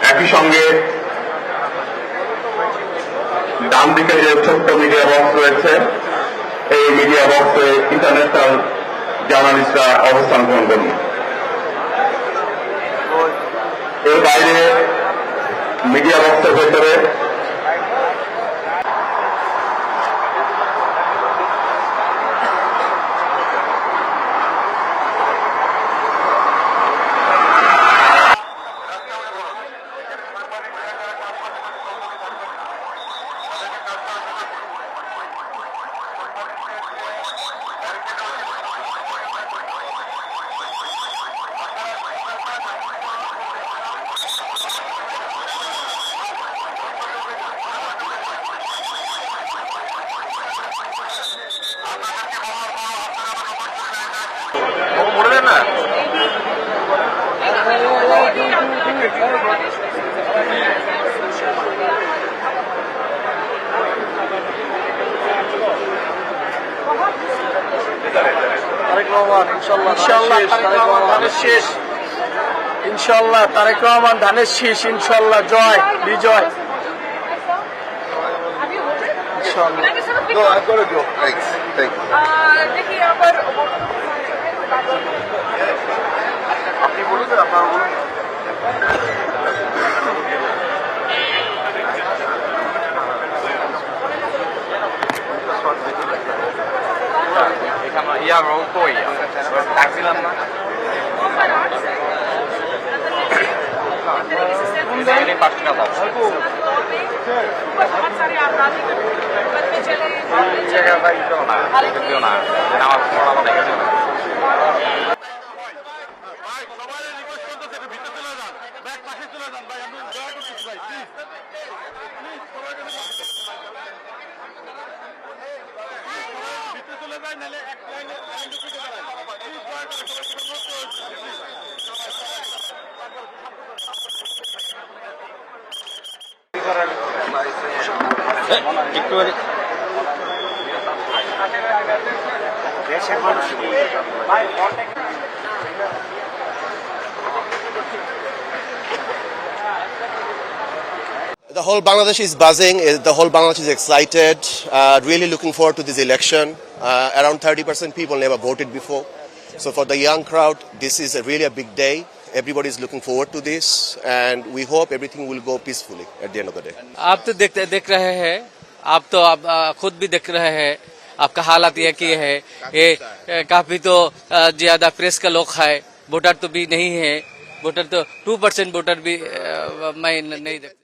একই সঙ্গে ডান দিকে যে ছোট্ট মিডিয়া বক্স রয়েছে, এই মিডিয়া বক্সে ইন্টারন্যাশনাল জার্নালিস্টরা অবস্থান গ্রহণ করুন। এর বাইরে মিডিয়া বক্সের ভেতরে মনে না ইনশাল্লাহ তারেক রহমান ধানের শীষ, ইনশাল্লাহ জয় বিজয় আপনি বলুন, আপনার বলুন। ইয়া কই ডাকছিলাম না The whole Bangladesh is buzzing. The whole Bangladesh is excited. Really looking forward to this election. Around 30% people never voted before. So for the young crowd, this is really a big day. Everybody is looking forward to this, and we hope everything will go peacefully at the end of the day. आप तो देख रहे हैं, आप तो खुद भी देख रहे हैं, आपका हालात ये की है, ये काफी तो ज्यादा प्रेस का लोग है, वोटर तो भी नहीं है, वोटर तो 2% वोटर भी मैं नहीं देखता।